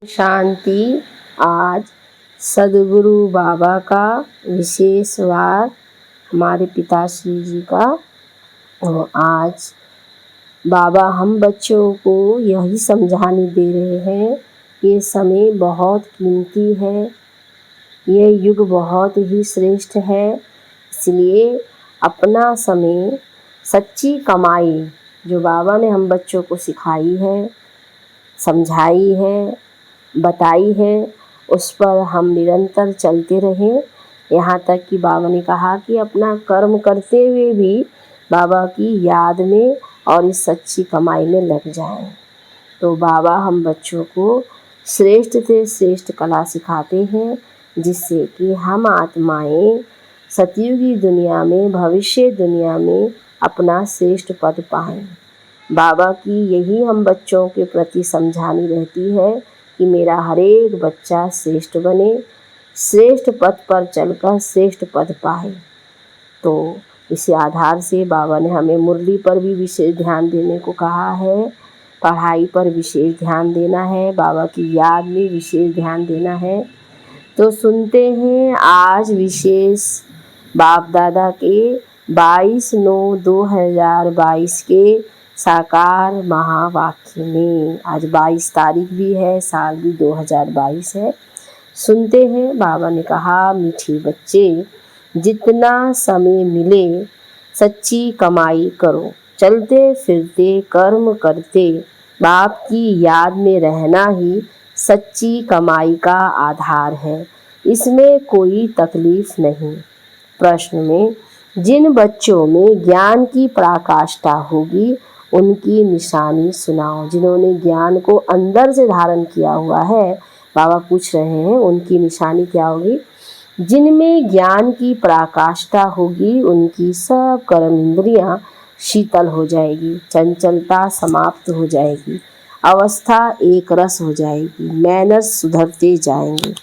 शांति। आज सदगुरु बाबा का विशेष वार, हमारे पिताश्री जी का। और आज बाबा हम बच्चों को यही समझाने दे रहे हैं, ये समय बहुत कीमती है, ये युग बहुत ही श्रेष्ठ है। इसलिए अपना समय सच्ची कमाई जो बाबा ने हम बच्चों को सिखाई है, समझाई है, बताई है, उस पर हम निरंतर चलते रहें। यहाँ तक कि बाबा ने कहा कि अपना कर्म करते हुए भी बाबा की याद में और इस सच्ची कमाई में लग जाएं। तो बाबा हम बच्चों को श्रेष्ठ से श्रेष्ठ कला सिखाते हैं, जिससे कि हम आत्माएं सतयुगी दुनिया में, भविष्य दुनिया में अपना श्रेष्ठ पद पाएं। बाबा की यही हम बच्चों के प्रति समझानी रहती है कि मेरा हर एक बच्चा श्रेष्ठ बने, श्रेष्ठ पद पर चलकर श्रेष्ठ पद पाए। तो इसी आधार से बाबा ने हमें मुरली पर भी विशेष ध्यान देने को कहा है, पढ़ाई पर विशेष ध्यान देना है, बाबा की याद में विशेष ध्यान देना है। तो सुनते हैं आज विशेष बाप दादा के 22/9/2022 के साकार महावाक्य में। आज 22 तारीख भी है, साल भी 2022 है। सुनते हैं। बाबा ने कहा, मीठे बच्चे, जितना समय मिले सच्ची कमाई करो, चलते फिरते कर्म करते बाप की याद में रहना ही सच्ची कमाई का आधार है। इसमें कोई तकलीफ नहीं। प्रश्न में जिन बच्चों में ज्ञान की पराकाष्ठा होगी उनकी निशानी सुनाओ। जिन्होंने ज्ञान को अंदर से धारण किया हुआ है, बाबा पूछ रहे हैं, उनकी निशानी क्या होगी? जिनमें ज्ञान की पराकाष्ठा होगी उनकी सब कर्म इंद्रियां शीतल हो जाएगी, चंचलता समाप्त हो जाएगी, अवस्था एक रस हो जाएगी, मैनर्स सुधरते जाएंगे।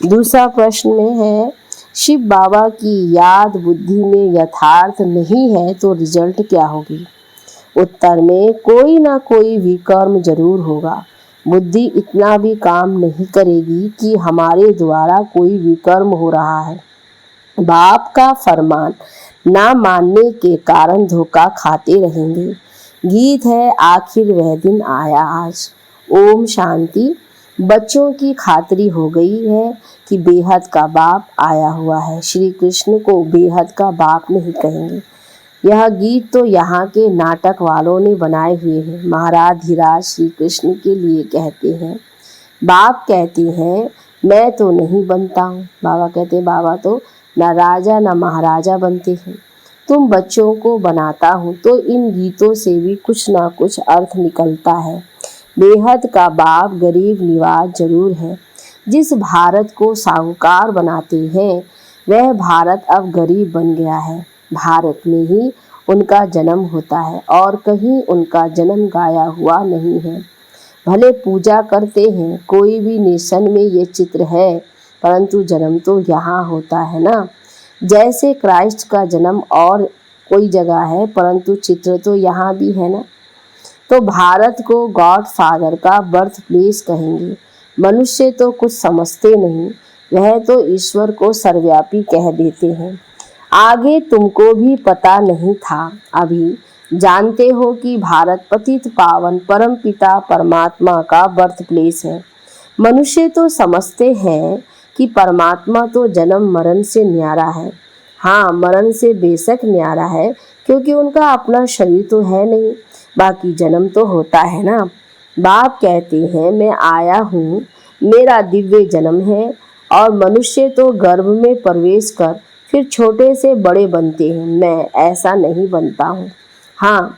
दूसरा प्रश्न में है, शिव बाबा की याद बुद्धि में यथार्थ नहीं है तो रिजल्ट क्या होगी? उत्तर में कोई ना कोई विकर्म जरूर होगा। बुद्धि इतना भी काम नहीं करेगी कि हमारे द्वारा कोई विकर्म हो रहा है। बाप का फरमान ना मानने के कारण धोखा खाते रहेंगे। गीत है, आखिर वह दिन आया आज। ओम शांति। बच्चों की खातरी हो गई है कि बेहद का बाप आया हुआ है। श्री कृष्ण को बेहद का बाप नहीं कहेंगे। यह गीत तो यहाँ के नाटक वालों ने बनाए हुए हैं। महाराज धीराज श्री कृष्ण के लिए कहते हैं। बाप कहते हैं मैं तो नहीं बनता हूँ। बाबा कहते हैं बाबा तो ना राजा ना महाराजा बनते हैं, तुम बच्चों को बनाता हूँ। तो इन गीतों से भी कुछ ना कुछ अर्थ निकलता है। बेहद का बाप गरीब निवाज जरूर है। जिस भारत को साहूकार बनाते हैं वह भारत अब गरीब बन गया है। भारत में ही उनका जन्म होता है और कहीं उनका जन्म गाया हुआ नहीं है। भले पूजा करते हैं, कोई भी नेशन में ये चित्र है, परंतु जन्म तो यहाँ होता है ना। जैसे क्राइस्ट का जन्म और कोई जगह है, परंतु चित्र तो यहाँ भी है ना। तो भारत को गॉड फादर का बर्थ प्लेस कहेंगे। मनुष्य तो कुछ समझते नहीं, वह तो ईश्वर को सर्वव्यापी कह देते हैं। आगे तुमको भी पता नहीं था, अभी जानते हो कि भारत पतित पावन परम पिता परमात्मा का बर्थ प्लेस है। मनुष्य तो समझते हैं कि परमात्मा तो जन्म मरण से न्यारा है। हाँ, मरण से बेशक न्यारा है, क्योंकि उनका अपना शरीर तो है नहीं, बाकी जन्म तो होता है ना। बाप कहते हैं मैं आया हूँ, मेरा दिव्य जन्म है, और मनुष्य तो गर्भ में प्रवेश कर फिर छोटे से बड़े बनते हैं। मैं ऐसा नहीं बनता हूँ। हाँ,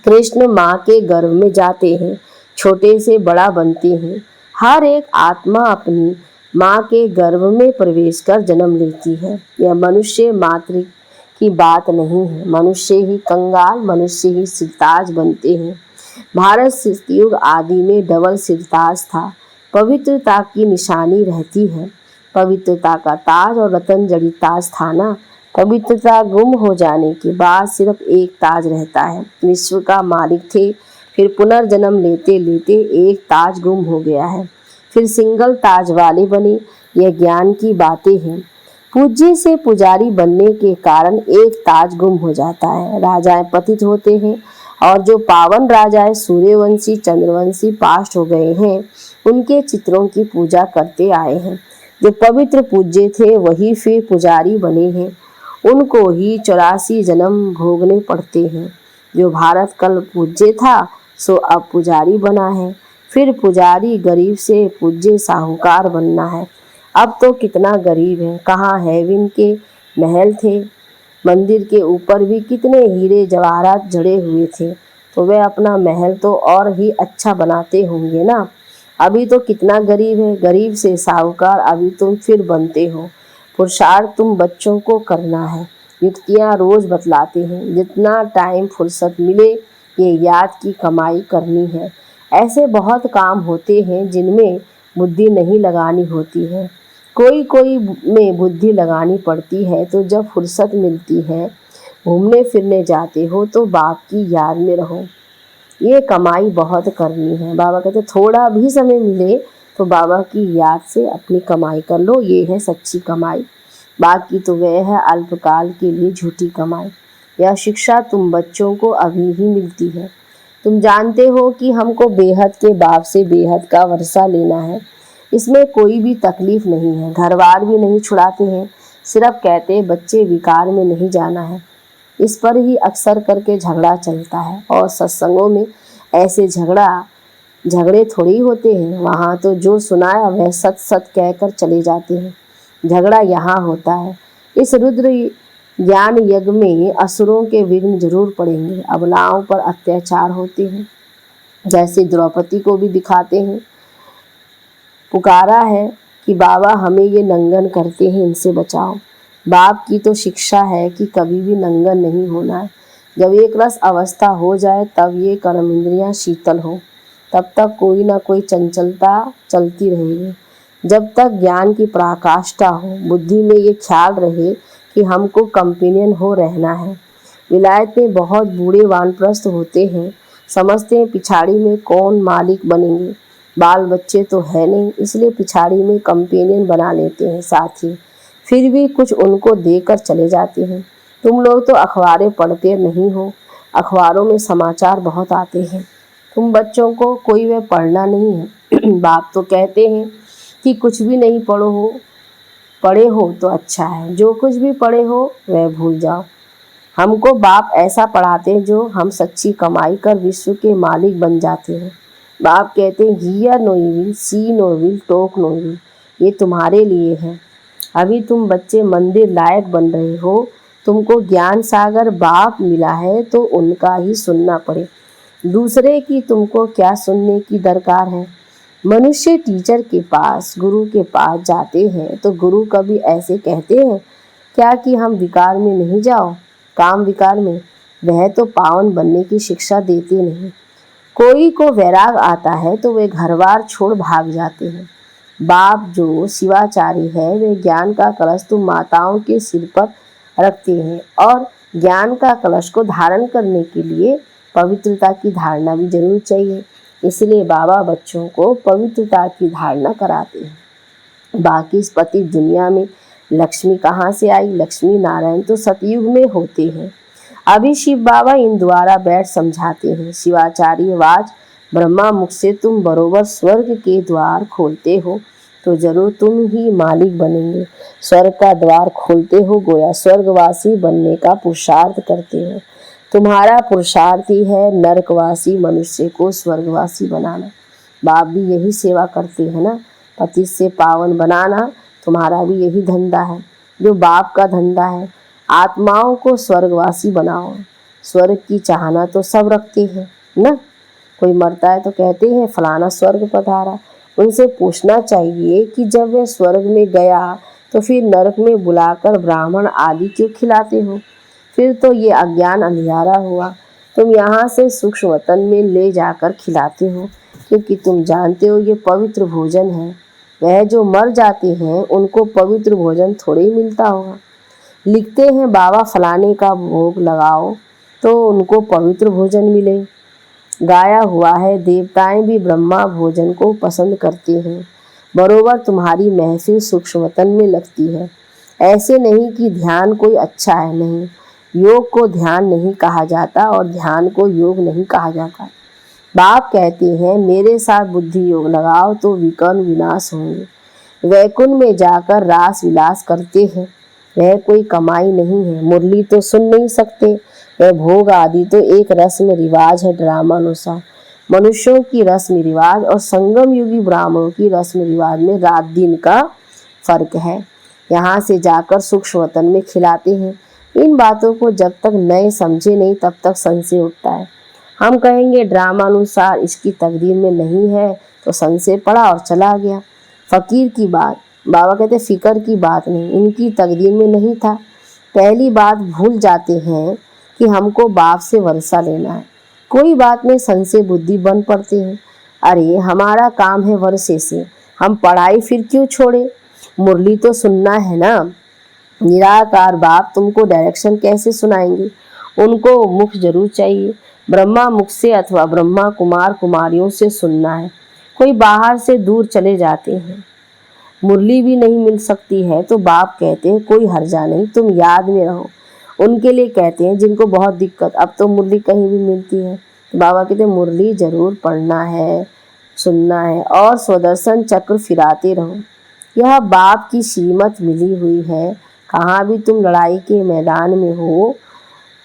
कृष्ण माँ के गर्भ में जाते हैं, छोटे से बड़ा बनते हैं। हर एक आत्मा अपनी माँ के गर्भ में प्रवेश कर जन्म लेती है। यह मनुष्य मात्र की बात नहीं है। मनुष्य ही कंगाल, मनुष्य ही सिरताज बनते हैं। भारत सतयुग आदि में डबल सिरताज था। पवित्रता की निशानी रहती है। पवित्रता का ताज और रतन जड़ी ताज था ना। पवित्रता गुम हो जाने के बाद सिर्फ एक ताज रहता है। विश्व का मालिक थे, फिर पुनर्जन्म लेते लेते एक ताज गुम हो गया है। फिर सिंगल ताज वाले बने। यह ज्ञान की बातें हैं। पूज्य से पुजारी बनने के कारण एक ताज गुम हो जाता है। राजाएं पतित होते हैं और जो पावन राजाएं सूर्यवंशी चंद्रवंशी पास्ट हो गए हैं उनके चित्रों की पूजा करते आए हैं। जो पवित्र पूज्य थे वही फिर पुजारी बने हैं। उनको ही 84 जन्म भोगने पड़ते हैं। जो भारत कल पूज्य था सो अब पुजारी बना है। फिर पुजारी गरीब से पूज्य साहूकार बनना है। अब तो कितना गरीब है। कहाँ हेवन के महल थे। मंदिर के ऊपर भी कितने हीरे जवाहरात जड़े हुए थे, तो वे अपना महल तो और ही अच्छा बनाते होंगे ना। अभी तो कितना गरीब है। गरीब से साहूकार अभी तुम फिर बनते हो। पुरुषार्थ तुम बच्चों को करना है। युक्तियाँ रोज बतलाते हैं। जितना टाइम फुर्सत मिले ये याद की कमाई करनी है। ऐसे बहुत काम होते हैं जिनमें बुद्धि नहीं लगानी होती है। कोई कोई में बुद्धि लगानी पड़ती है। तो जब फुर्सत मिलती है घूमने फिरने जाते हो तो बाप की याद में रहो। ये कमाई बहुत करनी है। बाबा कहते थोड़ा भी समय मिले तो बाबा की याद से अपनी कमाई कर लो। ये है सच्ची कमाई। बाकी तो वह है अल्पकाल के लिए झूठी कमाई। यह शिक्षा तुम बच्चों को अभी ही मिलती है। तुम जानते हो कि हमको बेहद के बाप से बेहद का वर्षा लेना है। इसमें कोई भी तकलीफ नहीं है। घरवार भी नहीं छुड़ाते हैं। सिर्फ कहते बच्चे विकार में नहीं जाना है। इस पर ही अक्सर करके झगड़ा चलता है। और सत्संगों में ऐसे झगड़े थोड़ी होते हैं। वहाँ तो जो सुनाया वह सत सत कहकर चले जाते हैं। झगड़ा यहाँ होता है। इस रुद्र ज्ञान यज्ञ में असुरों के विघ्न जरूर पड़ेंगे। अबलाओं पर अत्याचार होते हैं। जैसे द्रौपदी को भी दिखाते हैं। पुकारा है कि बाबा हमें ये नंगन करते हैं, इनसे बचाओ। बाप की तो शिक्षा है कि कभी भी नंगन नहीं होना है। जब एक रस अवस्था हो जाए तब ये कर्म इंद्रियां शीतल हो, तब तक कोई ना कोई चंचलता चलती रहेगी। जब तक ज्ञान की पराकाष्ठा हो, बुद्धि में ये ख्याल रहे कि हमको कंपेनियन हो रहना है। विलायत में बहुत बूढ़े वानप्रस्थ होते हैं। समझते हैं पिछाड़ी में कौन मालिक बनेंगे। बाल बच्चे तो है नहीं, इसलिए पिछाड़ी में कंपेनियन बना लेते हैं साथी। फिर भी कुछ उनको देकर चले जाते हैं। तुम लोग तो अखबारें पढ़ते नहीं हो। अखबारों में समाचार बहुत आते हैं। तुम बच्चों को कोई वे पढ़ना नहीं है। बाप तो कहते हैं कि कुछ भी नहीं पढ़े हो तो अच्छा है। जो कुछ भी पढ़े हो वह भूल जाओ। हमको बाप ऐसा पढ़ाते हैं जो हम सच्ची कमाई कर विश्व के मालिक बन जाते हैं। बाप कहते हैं hear no evil, see no evil, talk no evil. ये तुम्हारे लिए है। अभी तुम बच्चे मंदिर लायक बन रहे हो। तुमको ज्ञान सागर बाप मिला है तो उनका ही सुनना पड़े। दूसरे की तुमको क्या सुनने की दरकार है। मनुष्य टीचर के पास, गुरु के पास जाते हैं तो गुरु कभी ऐसे कहते हैं क्या कि हम विकार में नहीं जाओ, काम विकार में। वह तो पावन बनने की शिक्षा देते नहीं। कोई को वैराग आता है तो वे घरवार छोड़ भाग जाते हैं। बाप जो शिवाचारी है वे ज्ञान का कलश तुम माताओं के सिर पर रखते हैं। और ज्ञान का कलश को धारण करने के लिए पवित्रता की धारणा भी जरूर चाहिए। इसलिए बाबा बच्चों को पवित्रता की धारणा कराते हैं। बाकी इस पति दुनिया में लक्ष्मी कहाँ से आई। लक्ष्मी नारायण तो सतयुग में होते हैं। अभी शिव बाबा इन द्वारा बैठ समझाते हैं। शिवाचार्य वाच ब्रह्मा मुख से तुम बरोबर स्वर्ग के द्वार खोलते हो तो जरूर तुम ही मालिक बनेंगे। स्वर्ग का द्वार खोलते हो गोया स्वर्गवासी बनने का पुरुषार्थ करते हो। तुम्हारा पुरुषार्थ ही है नरकवासी मनुष्य को स्वर्गवासी बनाना। बाप भी यही सेवा करते हैं ना, पति से पावन बनाना। तुम्हारा भी यही धंधा है जो बाप का धंधा है। आत्माओं को स्वर्गवासी बनाओ। स्वर्ग की चाहना तो सब रखते हैं ना। कोई मरता है तो कहते हैं फलाना स्वर्ग पधारा। उनसे पूछना चाहिए कि जब वह स्वर्ग में गया तो फिर नरक में बुलाकर ब्राह्मण आदि क्यों खिलाते हो। फिर तो ये अज्ञान अंधियारा हुआ। तुम यहाँ से सूक्ष्म वतन में ले जाकर खिलाते हो क्योंकि तुम जानते हो ये पवित्र भोजन है। वह जो मर जाते हैं उनको पवित्र भोजन थोड़े ही मिलता होगा। लिखते हैं बाबा फलाने का भोग लगाओ तो उनको पवित्र भोजन मिले। गाया हुआ है देवताएं भी ब्रह्मा भोजन को पसंद करते हैं। बरोबर तुम्हारी महफिल सूक्ष्मतन में लगती है। ऐसे नहीं कि ध्यान कोई अच्छा है, नहीं, योग को ध्यान नहीं कहा जाता और ध्यान को योग नहीं कहा जाता। बाप कहते हैं मेरे साथ बुद्धि योग लगाओ तो विकर्म विनाश होंगे। वैकुंठ में जाकर रास विलास करते हैं, वह कोई कमाई नहीं है। मुरली तो सुन नहीं सकते, वह भोग आदि तो एक रस्म रिवाज है ड्रामा अनुसार। मनुष्यों की रस्म रिवाज और संगम युगी ब्राह्मणों की रस्म रिवाज में रात दिन का फर्क है। यहाँ से जाकर सूक्ष्म वतन में खिलाते हैं। इन बातों को जब तक नए समझे नहीं तब तक संशय उठता है। हम कहेंगे ड्रामा अनुसार इसकी तकदीर में नहीं है तो संशय पड़ा और चला गया। फकीर की बात, बाबा कहते फिकर की बात नहीं, इनकी तकदीर में नहीं था। पहली बात भूल जाते हैं कि हमको बाप से वर्षा लेना है। कोई बात में संशय बुद्धि बन पड़ते हैं। अरे हमारा काम है वर्षे से, हम पढ़ाई फिर क्यों छोड़े, मुरली तो सुनना है ना। निराकार बाप तुमको डायरेक्शन कैसे सुनाएंगे, उनको मुख जरूर चाहिए। ब्रह्मा मुख से अथवा ब्रह्मा कुमार कुमारियों से सुनना है। कोई बाहर से दूर चले जाते हैं, मुरली भी नहीं मिल सकती है तो बाप कहते हैं कोई हर्जा नहीं, तुम याद में रहो। उनके लिए कहते हैं जिनको बहुत दिक्कत, अब तो मुरली कहीं भी मिलती है तो बाबा कहते हैं मुरली जरूर पढ़ना है, सुनना है और स्वदर्शन चक्र फिराते रहो। यह बाप की श्रीमत मिली हुई है। कहाँ भी तुम लड़ाई के मैदान में हो,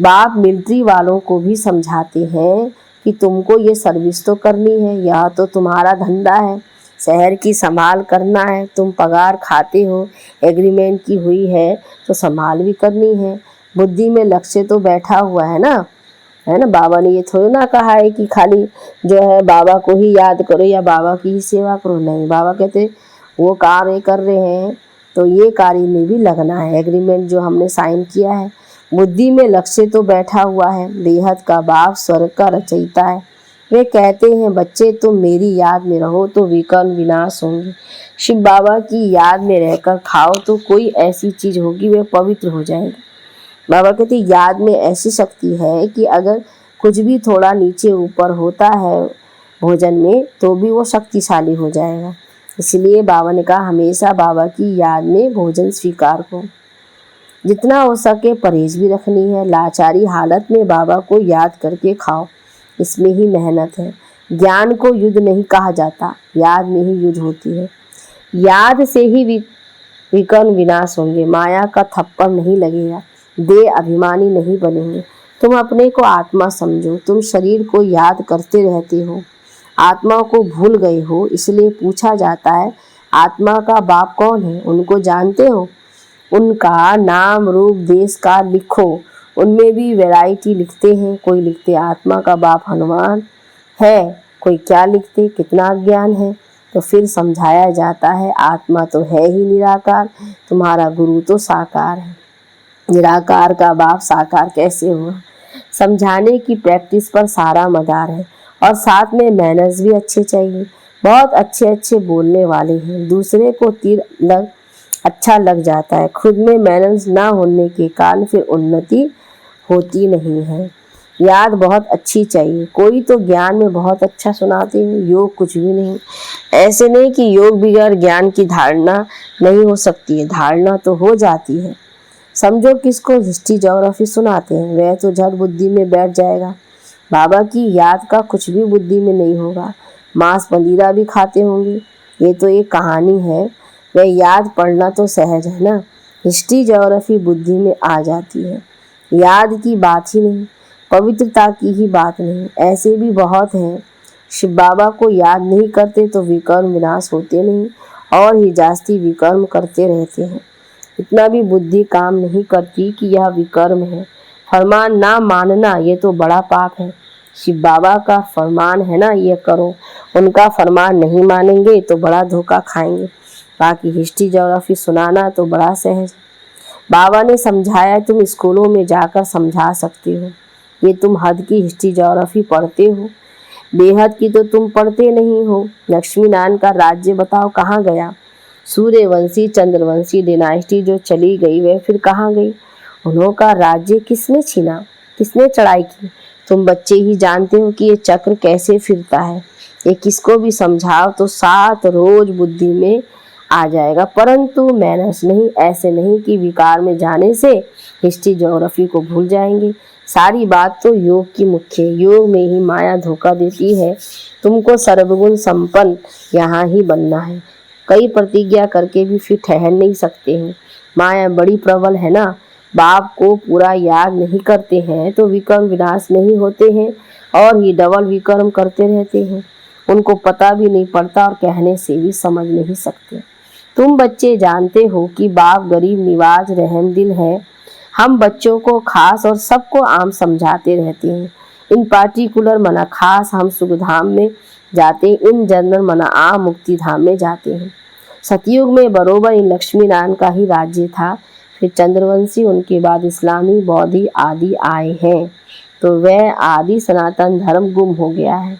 बाप मिलिट्री वालों को भी समझाते हैं कि तुमको ये सर्विस तो करनी है, यह तो तुम्हारा धंधा है, शहर की संभाल करना है, तुम पगार खाते हो, एग्रीमेंट की हुई है तो संभाल भी करनी है। बुद्धि में लक्ष्य तो बैठा हुआ है ना, है ना। बाबा ने ये थोड़ी ना कहा है कि खाली जो है बाबा को ही याद करो या बाबा की ही सेवा करो, नहीं। बाबा कहते वो कार्य कर रहे हैं तो ये कार्य में भी लगना है, एग्रीमेंट जो हमने साइन किया है। बुद्धि में लक्ष्य तो बैठा हुआ है। बेहद का बाप स्वर्ग का रचयिता है। वे कहते हैं बच्चे तुम मेरी याद में रहो तो विकर्म विनाश होंगे। शिव बाबा की याद में रहकर खाओ तो कोई ऐसी चीज होगी वे पवित्र हो जाएगी। बाबा कहते याद में ऐसी शक्ति है कि अगर कुछ भी थोड़ा नीचे ऊपर होता है भोजन में तो भी वो शक्तिशाली हो जाएगा। इसलिए बाबा ने कहा हमेशा बाबा की याद में भोजन स्वीकार करो। जितना हो सके परहेज भी रखनी है। लाचारी हालत में बाबा को याद करके खाओ, इसमें ही मेहनत है। ज्ञान को युद्ध नहीं कहा जाता, याद में ही युद्ध होती है। याद से ही विकर्म विनाश होंगे। माया का थप्पड़ नहीं लगेगा, देह अभिमानी नहीं बनेंगे। तुम अपने को आत्मा समझो, तुम शरीर को याद करते रहते हो, आत्मा को भूल गए हो। इसलिए पूछा जाता है आत्मा का बाप कौन है, उनको जानते हो? उनका नाम रूप देश का लिखो। उनमें भी वैरायटी लिखते हैं। कोई लिखते आत्मा का बाप हनुमान है, कोई क्या लिखते कितना ज्ञान है। तो फिर समझाया जाता है आत्मा तो है ही निराकार, तुम्हारा गुरु तो साकार है। निराकार का बाप साकार कैसे हुआ, समझाने की प्रैक्टिस पर सारा मदार है। और साथ में मैनर्स भी अच्छे चाहिए। बहुत अच्छे अच्छे बोलने वाले हैं, दूसरे को तीर अच्छा लग जाता है। खुद में मैनर्स ना होने के कारण फिर उन्नति होती नहीं है। याद बहुत अच्छी चाहिए। कोई तो ज्ञान में बहुत अच्छा सुनाते हैं, योग कुछ भी नहीं। ऐसे नहीं कि योग बगैर ज्ञान की धारणा नहीं हो सकती है, धारणा तो हो जाती है। समझो किसको हिस्ट्री ज्योग्राफी सुनाते हैं, वह तो झट बुद्धि में बैठ जाएगा। बाबा की याद का कुछ भी बुद्धि में नहीं होगा। मांस मंदिरा भी खाते होंगे, ये तो एक कहानी है। वह याद पढ़ना तो सहज है ना, हिस्ट्री ज्योग्राफी बुद्धि में आ जाती है। याद की बात ही नहीं, पवित्रता की ही बात नहीं। ऐसे भी बहुत हैं शिव बाबा को याद नहीं करते तो विकर्म विनाश होते नहीं और ही जास्ती विकर्म करते रहते हैं। इतना भी बुद्धि काम नहीं करती कि यह विकर्म है। फरमान ना मानना ये तो बड़ा पाप है। शिव बाबा का फरमान है ना ये करो, उनका फरमान नहीं मानेंगे तो बड़ा धोखा खाएंगे। बाकी हिस्ट्री ज्योग्राफी सुनाना तो बड़ा सहज। बाबा ने समझाया, तुम स्कूलों में जाकर समझा सकते हो। ये तुम हद की हिस्ट्री ज्योग्राफी पढ़ते हो, बेहद की तो तुम पढ़ते नहीं हो। लक्ष्मी नारायण का राज्य बताओ कहाँ गया? सूर्यवंशी चंद्रवंशी डिनास्टी जो चली गई वह फिर कहाँ गई? उन्हों का राज्य किसने छीना, किसने चढ़ाई की? तुम बच्चे ही जानते हो कि ये चक्र कैसे फिरता है। ये किसको भी समझाओ तो 7 रोज बुद्धि में आ जाएगा, परंतु मैनर्स नहीं। ऐसे नहीं कि विकार में जाने से हिस्ट्री ज्योग्राफी को भूल जाएंगे। सारी बात तो योग की मुख्य है। योग में ही माया धोखा देती है। तुमको सर्वगुण संपन्न यहाँ ही बनना है। कई प्रतिज्ञा करके भी फिर ठहर नहीं सकते हैं। माया बड़ी प्रबल है ना। बाप को पूरा याद नहीं करते हैं तो विक्रम विनाश नहीं होते हैं और ये डबल विक्रम करते रहते हैं। उनको पता भी नहीं पड़ता और कहने से भी समझ नहीं सकते। तुम बच्चे जानते हो कि बाप गरीब निवाज रहमदिल है। हम बच्चों को खास और सबको आम समझाते रहते हैं। इन पार्टिकुलर मना खास हम सुखधाम में जाते, इन जनरल मना आम मुक्ति धाम में जाते हैं। सतयुग में बरोबर इन लक्ष्मी नारायण का ही राज्य था। फिर चंद्रवंशी, उनके बाद इस्लामी, बौद्धी आदि आए हैं, तो वह आदि सनातन धर्म गुम हो गया है।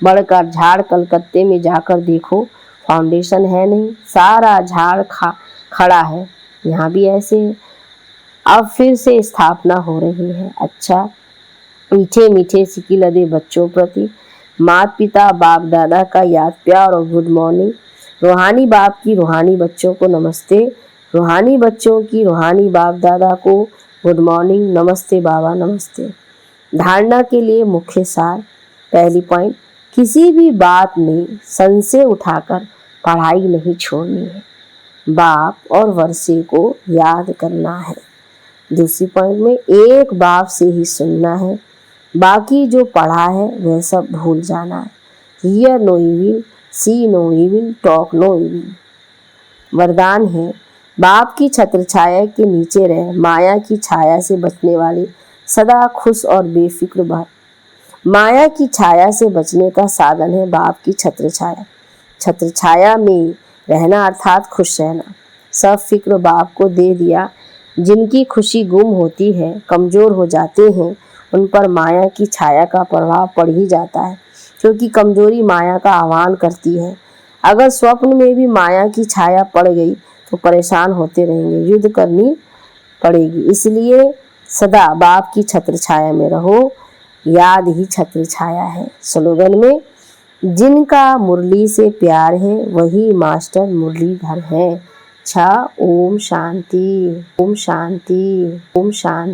बढ़कर झाड़ कलकत्ते में जाकर देखो, फाउंडेशन है नहीं, सारा झाड़ खड़ा है। यहाँ भी ऐसे है। अब फिर से स्थापना हो रही है। अच्छा, मीठे मीठे सिक्की लदे बच्चों प्रति माता पिता बाप दादा का याद प्यार और गुड मॉर्निंग। रूहानी बाप की रूहानी बच्चों को नमस्ते, रूहानी बच्चों की रूहानी बाप दादा को गुड मॉर्निंग, नमस्ते बाबा नमस्ते। धारणा के लिए मुख्य सार। पहली पॉइंट, किसी भी बात में संशय उठाकर पढ़ाई नहीं छोड़नी है। बाप और वर्षे को याद करना है। दूसरी पॉइंट में एक बाप से ही सुनना है, बाकी जो पढ़ा है वह सब भूल जाना है। Hear no evil, see no evil, talk no evil. वरदान है, बाप की छत्र छाया के नीचे रहे, माया की छाया से बचने वाले सदा खुश और बेफिक्र भर। माया की छाया से बचने का साधन है बाप की छत्र छाया। छत्र छाया में रहना अर्थात खुश रहना। सब फिक्र बाप को दे दिया। जिनकी खुशी गुम होती है, कमज़ोर हो जाते हैं, उन पर माया की छाया का प्रभाव पड़ ही जाता है, क्योंकि कमजोरी माया का आह्वान करती है। अगर स्वप्न में भी माया की छाया पड़ गई तो परेशान होते रहेंगे, युद्ध करनी पड़ेगी। इसलिए सदा बाप की छत्र छाया में रहो, याद ही छत्र छाया है। स्लोगन में, जिनका मुरली से प्यार है वही मास्टर मुरलीधर है। अच्छा, ओम शांति, ओम शांति, ओम शांति।